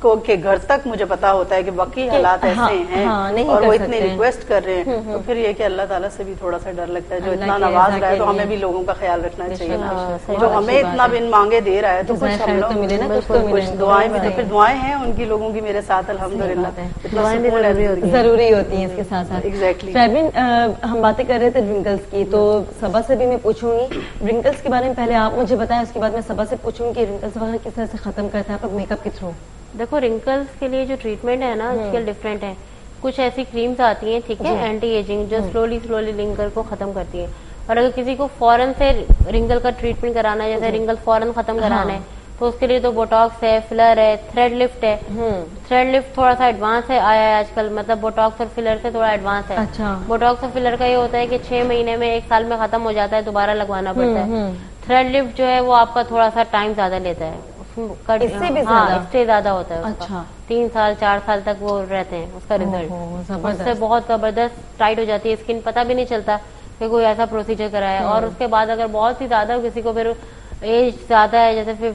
کو کے گھر تک مجھے پتا ہوتا ہے کہ واقعی حالات ایسے ہیں اور وہ اتنے ریکویسٹ کر رہے ہیں، تو پھر یہ کہ اللہ تعالیٰ سے بھی تھوڑا سا ڈر لگتا ہے، جو اتنا نواز رہا ہے تو ہمیں بھی لوگوں کا خیال رکھنا چاہیے نا، جو ہمیں اتنا بن مانگے دے رہا ہے تو کچھ ہم لوگ کچھ دعائیں بھی، تو پھر دعائیں ہیں ان کی لوگوں کی میرے ساتھ الحمدللہ، ضروری ہوتی ہیں اس کے ساتھ ساتھ۔ ایگزیکٹلی ہم باتیں کر رہے تھے ورنکلز کی، تو صبا سے بھی میں پوچھوں گی ورنکلز کے بارے میں، پہلے آپ مجھے بتائیں، اس کے بعد میں صبا سے پوچھوں گی ورنکلز وغیرہ کس طرح سے ختم کرتا ہے آپ میک اپ کے تھرو؟ دیکھو رنکلز کے لیے جو ٹریٹمنٹ ہے نا آج کل ڈفرینٹ ہے، کچھ ایسی کریمز آتی ہیں ٹھیک ہے اینٹی ایجنگ جو سلولی رنکل کو ختم کرتی ہے، اور اگر کسی کو فوراً سے رنکل کا ٹریٹمنٹ کرانا ہے، جیسے رنکل فوراً ختم کرانا ہے تو اس کے لیے تو بوٹاکس ہے، فلر ہے، تھریڈ لفٹ ہے۔ تھریڈ لفٹ تھوڑا سا ایڈوانس ہے آیا ہے آج کل، مطلب بوٹاکس اور فلر سے تھوڑا ایڈوانس ہے۔ بوٹاکس اور فلر کا یہ ہوتا ہے کہ 6 مہینے میں 1 سال میں ختم ہو جاتا ہے، دوبارہ لگوانا پڑتا ہے۔ تھریڈ لفٹ جو ہے وہ آپ کا تھوڑا سا ٹائم زیادہ لیتا ہے، اس سے زیادہ ہوتا ہے، 3 سال 4 سال تک وہ رہتے ہیں اس کا ریزلٹ، اس سے بہت زبردست ٹائٹ ہو جاتی ہے اسکن، پتہ بھی نہیں چلتا کہ کوئی ایسا پروسیجر کرایا ہے۔ اور اس کے بعد اگر بہت ہی زیادہ کسی کو پھر ایج زیادہ ہے، جیسے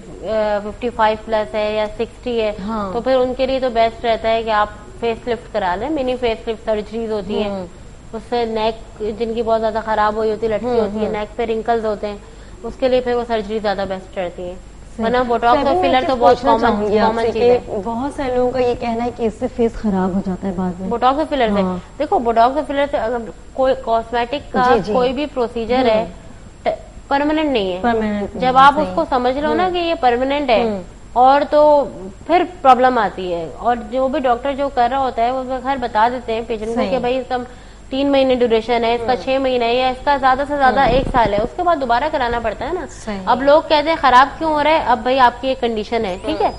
55 پلس ہے یا 60 ہے، تو پھر ان کے لیے تو بیسٹ رہتا ہے کہ آپ فیس لفٹ کرا لیں، منی فیس لفٹ سرجریز ہوتی ہیں، اس سے نیک جن کی بہت زیادہ خراب ہوئی ہوتی ہے، لٹکی ہوتی ہے، نیک پہ رنکلز ہوتے ہیں، اس کے لیے پھر وہ سرجری زیادہ بیسٹ رہتی ہے۔ ورنہ بوٹاکس اور فلر تو بہت کامن چیز ہے، بہت سارے لوگوں کا یہ کہنا ہے کہ اس سے فیس خراب ہو جاتا ہے بعد میں بوٹاکس اور فلر سے۔ دیکھو بوٹاکس اور فلر سے اگر کوئی کاسمیٹک کا کوئی بھی پروسیجر ہے پرماننٹ نہیں ہے، جب آپ اس کو سمجھ لو نا کہ یہ پرماننٹ ہے اور تو پھر پرابلم آتی ہے، اور جو بھی ڈاکٹر جو کر رہا ہوتا ہے وہ خیر بتا دیتے ہیں پیشنٹ کو کہ بھائی اس کا 3 مہینے ڈیوریشن ہے، اس کا 6 مہینے ہے، یا اس کا زیادہ سے زیادہ 1 سال ہے، اس کے بعد دوبارہ کرانا پڑتا ہے نا۔ اب لوگ کہتے ہیں خراب کیوں ہو رہا ہے، اب بھائی آپ کی ایک کنڈیشن ہے ٹھیک ہے،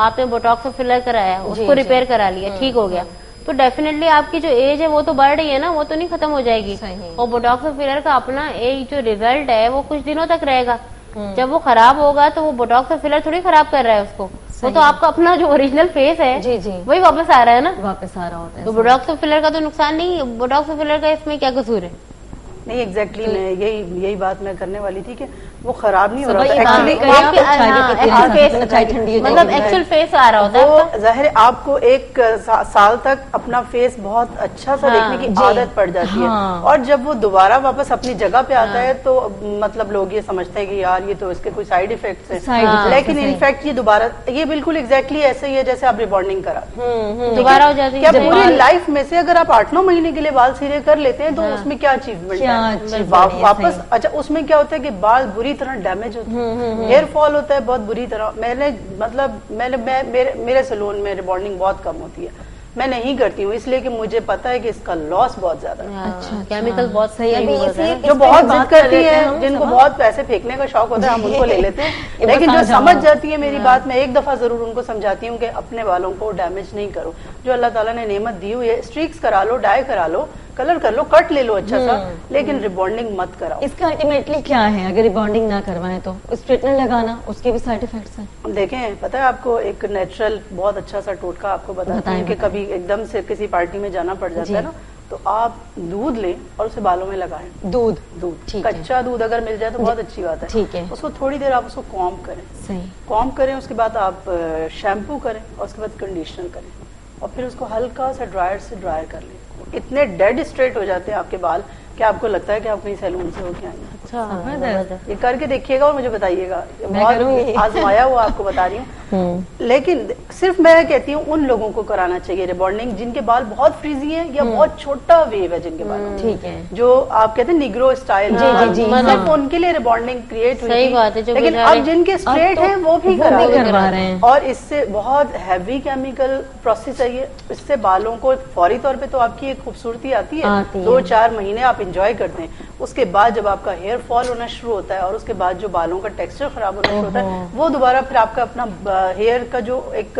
آپ نے بوٹاکس اور فلر کرایا، اس کو ریپیئر کرا لیا، ٹھیک ہو گیا، تو ڈیفینیٹلی آپ کی جو ایج ہے وہ تو بڑھ رہی ہے نا، وہ تو نہیں ختم ہو جائے گی، اور بوٹاکس اور فلر کا اپنا ایک جو ریزلٹ ہے وہ کچھ دنوں تک رہے گا، جب وہ خراب ہوگا تو وہ بوٹاکس اور فلر تھوڑی خراب کر رہا ہے اس کو، وہ تو آپ کا اپنا جو اوریجنل فیس ہے وہی واپس آ رہا ہے نا، واپس آ رہا ہوتا ہے، تو بوٹاکس اور فلر کا تو نقصان نہیں ہے، بوٹاکس اور فلر کا اس میں کیا قصور ہے؟ نہیں ایگزیکٹلی میں یہی بات میں کرنے والی تھی کہ وہ خراب نہیں ہو رہا مطلب ایکچوئل فیس آ رہا ہوتا ہے، وہ ظاہر آپ کو 1 سال تک اپنا فیس بہت اچھا سا دیکھنے کی عادت پڑ جاتی ہے، اور جب وہ دوبارہ واپس اپنی جگہ پہ آتا ہے تو مطلب لوگ یہ سمجھتے ہیں کہ یار یہ تو اس کے کوئی سائڈ ایفیکٹس ہیں، لیکن انفیکٹ یہ دوبارہ یہ بالکل ایگزیکٹلی ایسے ہی ہے جیسے آپ ریبانڈنگ کرا دوبارہ ہو جاتی ہے۔ کیا پوری لائف میں سے اگر آپ 8-9 مہینے کے لیے بال سیدھے کر لیتے ہیں تو اس میں کیا اچیومنٹ ہے واپس؟ اچھا اس میں کیا ہوتا ہے کہ بال بری طرح ڈیمیج ہوتے ہیں، ہیئر فال ہوتا ہے بہت بری طرح۔ میرے سیلون میں ریبانڈنگ بہت کم ہوتی ہے، میں نہیں کرتی ہوں اس لیے کہ مجھے پتا ہے کہ اس کا لاس بہت زیادہ ہے، کیمیکل بہت صحیح ہے، جو بہت ضد کرتی ہیں، جن کو بہت پیسے پھینکنے کا شوق ہوتا ہے ہم ان کو لے لیتے ہیں، لیکن جو سمجھ جاتی ہے میری بات، میں ایک دفعہ ضرور ان کو سمجھاتی ہوں کہ اپنے بالوں کو ڈیمیج نہیں کرو، جو اللہ تعالیٰ نے نعمت دی ہوئی ہے، اسٹریکس کرا لو، ڈائی کرا لو، کلر کر لو، کٹ لے لو اچھا سا، لیکن ریبانڈنگ مت کراؤ۔ اس کا الٹیمیٹلی کیا ہے اگر ریبانڈنگ نہ کروائیں تو اسٹریٹنر لگانا، اس کے بھی سائڈ ایفیکٹس ہیں؟ دیکھیں پتہ ہے آپ کو ایک نیچرل بہت اچھا سا ٹوٹکا آپ کو بتاتی ہوں کہ کبھی ایک دم سے کسی پارٹی میں جانا پڑ جاتا ہے نا، تو آپ دودھ لیں اور اسے بالوں میں لگائیں، دودھ کچا دودھ اگر مل جائے تو بہت اچھی بات ہے، ٹھیک ہے، اس کو تھوڑی دیر آپ اس کو کام کریں، کام کریں، اس کے بعد آپ شیمپو کریں اور اس کے بعد کنڈیشنر کریں، اور پھر اس کو ہلکا سا ڈرائر سے ڈرائر کر لیں، اتنے ڈیڈ اسٹریٹ ہو جاتے ہیں آپ کے بال کہ آپ کو لگتا ہے کہ آپ کہیں سیلون سے ہو کے آئیں گے۔ یہ کر کے دیکھیے گا اور مجھے بتائیے گا، بہت آزمایا ہوا آپ کو بتا رہی ہوں، لیکن صرف میں کہتی ہوں ان لوگوں کو کرانا چاہیے ریبانڈنگ جن کے بال بہت فریزی ہیں یا بہت چھوٹا ویو ہے جن کے بال، ٹھیک ہے، جو آپ کہتے ہیں نیگرو اسٹائل، صرف ان کے لیے ریبانڈنگ کریٹ ہوئی، لیکن اب جن کے اسٹریٹ ہیں وہ بھی کروا رہے ہیں، اور اس سے بہت ہیوی کیمیکل پروسیس ہے یہ، اس سے بالوں کو فوری طور پہ تو آپ کی ایک خوبصورتی آتی ہے، 2-4 مہینے آپ انجوائے کرتے ہیں، اس کے بعد جب آپ کا ہیئر فال ہونا شروع ہوتا ہے اور اس کے بعد جو بالوں کا ٹیکسچر خراب ہونا شروع ہوتا ہے، وہ دوبارہ پھر آپ کا اپنا ہیئر کا جو ایک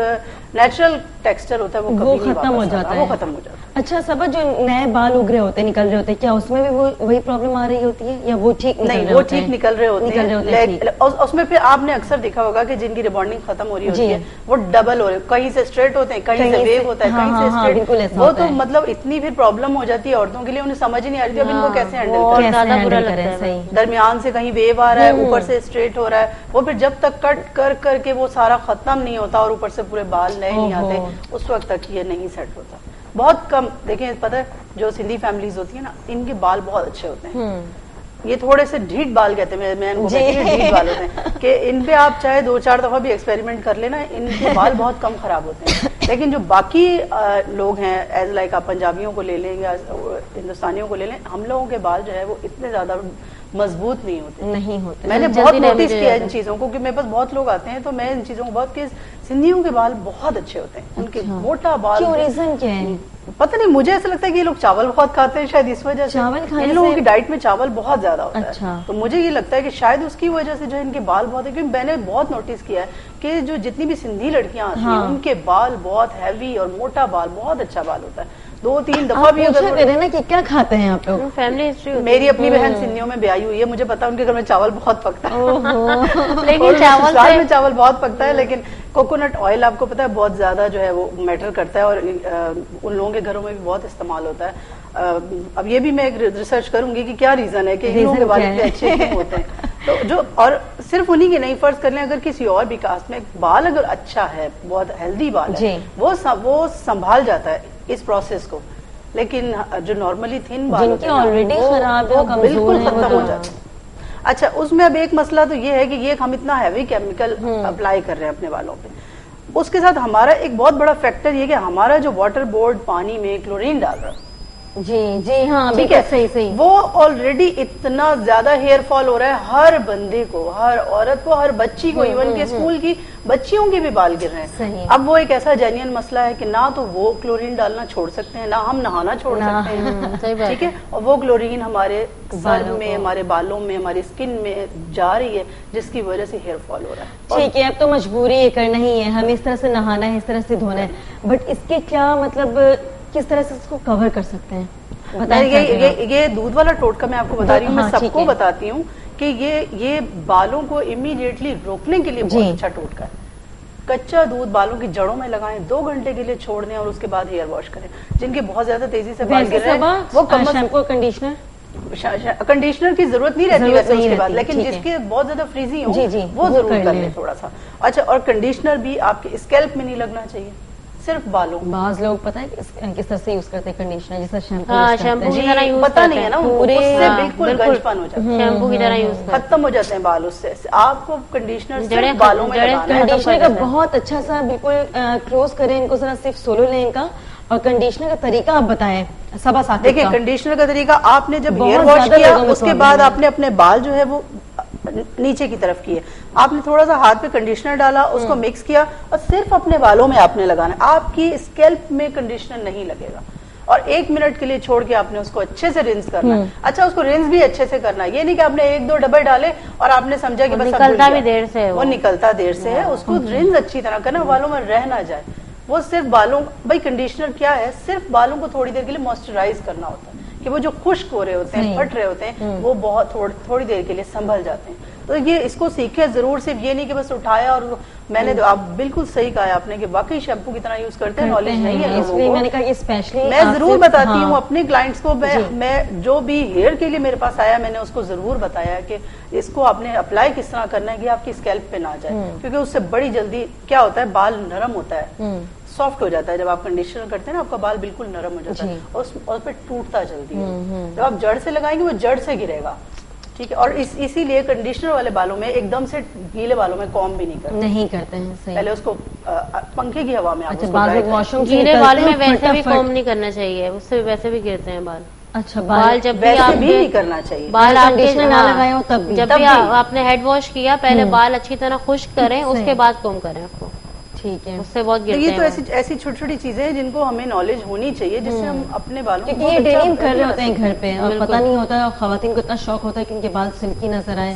نیچرل ٹیکسچر ہوتا ہے وہ ختم ہو جاتا ہے۔ اچھا صبا، جو نئے بال اگ رہے ہوتے ہیں، نکل رہے ہوتے ہیں، کیا اس میں بھی وہی پرابلم آ رہی ہوتی ہے یا وہ ٹھیک نہیں؟ وہ ٹھیک نکل رہے ہوتے ہیں، اس میں پھر آپ نے اکثر دیکھا ہوگا کہ جن کی ریبانڈنگ ختم ہو رہی ہوتی ہے وہ ڈبل ہو رہے، کہیں سے اسٹریٹ ہوتے ہیں، کہیں سے ویو ہوتا ہے، کہیں سے اسٹریٹ، وہ تو مطلب اتنی پھر پرابلم ہو جاتی ہے عورتوں کے لیے، انہیں سمجھ ہی نہیں آ رہی تھی اب ان کو کیسے ہینڈل کریں، زیادہ برا لگتا ہے۔ درمیان سے کہیں ویو آ رہا ہے, اوپر سے اسٹریٹ ہو رہا ہے, وہ پھر جب تک کٹ کر کے وہ سارا ختم نہیں ہوتا اور اوپر سے پورے بال نئے نہیں آتے, اس وقت تک یہ نہیں سیٹ ہوتا. بہت کم دیکھیں, پتہ ہے جو سندھی فیملیز ہوتی ہیں نا, ان کے بال بہت اچھے ہوتے ہیں. یہ تھوڑے سے ڈھیٹ بال کہتے ہیں, میں ان کو ڈھیٹ بال ہوتے ہیں کہ ان پہ آپ چاہے 2-4 دفعہ بھی ایکسپیریمنٹ کر لینا, ان کے بال بہت کم خراب ہوتے ہیں. لیکن جو باقی لوگ ہیں ایز لائک آپ پنجابیوں کو لے لیں یا ہندوستانیوں کو لے لیں, ہم لوگوں کے بال جو ہے وہ اتنے زیادہ مضبوط نہیں ہوتے. میں نے بہت نوٹس کیا ان چیزوں کو, کہ میرے پاس بہت لوگ آتے ہیں تو میں ان چیزوں کو بہت, کہ سندھیوں کے بال بہت اچھے ہوتے ہیں, ان کے موٹا بال. ریزن کیا ہے؟ پتہ نہیں, مجھے ایسا لگتا ہے کہ یہ لوگ چاول بہت کھاتے ہیں شاید اس وجہ سے, ان لوگوں کی ڈائٹ میں چاول بہت زیادہ ہوتا ہے. تو مجھے یہ لگتا ہے کہ شاید اس کی وجہ سے جو ان کے بال بہت ہے, کیونکہ میں نے بہت نوٹس کیا ہے کہ جو جتنی بھی سندھی لڑکیاں آتی ہیں ان کے بال بہت ہیوی اور موٹا بال, بہت اچھا بال ہوتا ہے. 2-3 دفعہ بھی اگر کہ کیا کھاتے ہیں آپ لوگ؟ Family history. میری اپنی بہن سندھیوں میں بیائی ہوئی ہے, مجھے پتا ان کے گھر میں چاول بہت پکتا ہے, لیکن چاول بہت پکتا ہے, لیکن کوکونٹ آئل آپ کو پتا ہے بہت زیادہ جو ہے وہ میٹر کرتا ہے, اور ان لوگوں کے گھروں میں بھی بہت استعمال ہوتا ہے. اب یہ بھی میں ایک ریسرچ کروں گی کہ کیا ریزن ہے کہ ان لوگوں کے بال اتنے اچھے کیوں ہوتے ہیں. تو جو, اور صرف انہی کے نہیں, فرض کر لیں اگر کسی اور بھی کاسٹ میں بال اگر اچھا ہے, بہت ہیلدی بال ہے, وہ سنبھال جاتا ہے اس پروسیس کو. لیکن جو نارملی تھن بال ہوتے ہیں وہ بالکل ختم ہو جاتے ہیں. اچھا, اس میں اب ایک مسئلہ تو یہ ہے کہ یہ ہم اتنا ہیوی کیمیکل اپلائی کر رہے ہیں اپنے بالوں پہ, اس کے ساتھ ہمارا ایک بہت بڑا فیکٹر یہ کہ ہمارا جو واٹر بورڈ پانی میں کلورین ڈال رہا ہے, جی ہاں ٹھیک ہے, صحیح, وہ آلریڈی اتنا زیادہ ہیئر فال ہو رہا ہے ہر بندے کو, ہر عورت کو, ہر بچی کو, ایون کہ اسکول کی بچیوں کے بھی بال گر رہے ہیں. اب وہ ایک ایسا جینین مسئلہ ہے کہ نہ تو وہ کلورین ڈالنا چھوڑ سکتے ہیں, نہ ہم نہانا چھوڑ سکتے ہیں, ٹھیک ہے, اور وہ کلورین ہمارے سر میں, ہمارے بالوں میں, ہماری اسکن میں جا رہی ہے, جس کی وجہ سے ہیئر فال ہو رہا ہے. ٹھیک ہے, اب تو مجبوری یہ کرنا ہی ہے, ہمیں اس طرح سے نہانا ہے, اس طرح سے دھونا ہے, بٹ اس کے کیا مطلب, کس طرح سے اس کو کور کر سکتے ہیں؟ یہ دودھ والا ٹوٹکا میں آپ کو بتا رہی ہوں, میں سب کو بتاتی ہوں کہ یہ بالوں کو امیڈیٹلی روکنے کے لیے بہت اچھا ٹوٹکا ہے. کچا دودھ بالوں کی جڑوں میں لگائیں, 2 گھنٹے کے لیے چھوڑ دیں, اور اس کے بعد ہیئر واش کریں. جن کے بہت زیادہ تیزی سے بال گر رہے ہیں وہ شیمپو, کنڈیشنر کی ضرورت نہیں رہتی ویسے اس کے بعد, لیکن جس کے بہت زیادہ فریزی ہوں وہ ضرور کر لیں تھوڑا سا. اچھا, اور کنڈیشنر بھی آپ کے اسکیلپ میں نہیں لگنا چاہیے, صرف بالوں. بعض لوگ پتہ ہے کس طرح سے یوز کرتے ہیں کنڈیشنر, جیسا شیمپو کی طرح یوز پتہ نہیں ہے نا, اس سے بالکل گنج پن ہو جاتا ہے, شیمپو کی طرح یوز ختم ہو جاتے ہیں بال. اس سے آپ کو کنڈیشنر صرف بالوں میں لگانا ہے. کنڈیشنر کا بہت اچھا سا بالکل کلوز کریں ان کو, ذرا صرف سولو لیں ان کا, اور کنڈیشنر کا طریقہ آپ بتائیں. دیکھیں کنڈیشنر کا طریقہ, آپ نے جب ہیئر واش کیا اس کے بعد آپ نے اپنے بال جو ہے وہ نیچے کی طرف کیے, آپ نے تھوڑا سا ہاتھ پہ کنڈیشنر ڈالا, اس کو مکس کیا, اور صرف اپنے بالوں میں آپ نے لگانا. آپ کی اسکیلپ میں کنڈیشنر نہیں لگے گا, اور 1 منٹ کے لیے چھوڑ کے آپ نے اس کو اچھے سے رنس کرنا ہے. اچھا, اس کو رنس بھی اچھے سے کرنا ہے, یہ نہیں کہ آپ نے 1-2 ڈبل ڈالے اور آپ نے سمجھا کہ بس نکلتا بھی دیر سے, وہ نکلتا دیر سے ہے. اس کو رنس اچھی طرح کرنا, بالوں میں رہ نہ جائے. وہ صرف بالوں, بھائی کنڈیشنر کیا ہے, صرف بالوں کو تھوڑی دیر کے لیے موئسچرائز کرنا ہوتا ہے, کہ وہ جو خشک ہو رہے ہوتے ہیں, پھٹ رہے ہوتے ہیں, وہ بہت تھوڑی دیر کے لیے سنبھل جاتے ہیں. تو یہ اس کو سیکھے ضرور, صرف یہ نہیں کہ بس اٹھایا اور میں نے, آپ بالکل صحیح کہا آپ نے کہ واقعی شیمپو کی طرح یوز کرتے ہیں, نالج نہیں ہے لوگوں کو. میں ضرور بتاتی ہوں اپنے کلائنٹس کو, میں جو بھی ہیئر کے لیے میرے پاس آیا میں نے اس کو ضرور بتایا کہ اس کو آپ نے اپلائی کس طرح کرنا ہے کہ آپ کی اسکیلپ پہ نہ جائے, کیونکہ اس سے بڑی جلدی کیا ہوتا ہے, بال نرم ہوتا ہے, سافٹ ہو جاتا ہے. جب آپ کنڈیشنر کرتے ہیں نا, آپ کا بال بالکل نرم ہو جاتا ہے, اور اس پہ ٹوٹتا جلدی ہے. جب آپ جڑ سے لگائیں گے وہ جڑ سے گرے گا, ٹھیک ہے. اور اسی لیے کنڈیشنر والے بالوں میں ایک دم سے گیلے بالوں میں کام بھی نہیں کرتے ہیں, پہلے اس کو پنکھے کی ہوا میں گیلے بالوں میں ویسے بھی کام نہیں کرنا چاہیے, اس سے ویسے بھی گرتے ہیں بال. اچھا, بال جب بھی آپ نہیں کرنا چاہیے, بال آپ نہ لگائے ہو تب بھی, جب بھی آپ نے ہیڈ واش کیا پہلے بال اچھی طرح خشک کریں, اس کے بعد کام کریں آپ کو, ٹھیک ہے, اس سے بہت گرتے ہیں. یہ تو ایسی چھوٹی چھوٹی چیزیں ہیں جن کو ہمیں نالج ہونی چاہیے, جس سے ہم اپنے بالوں کو, یہ ڈینیم کر رہے ہوتے ہیں گھر پہ اور پتہ نہیں ہوتا ہے, اور خواتین کو اتنا شوق ہوتا ہے کہ ان کے بال سلکی نظر آئے,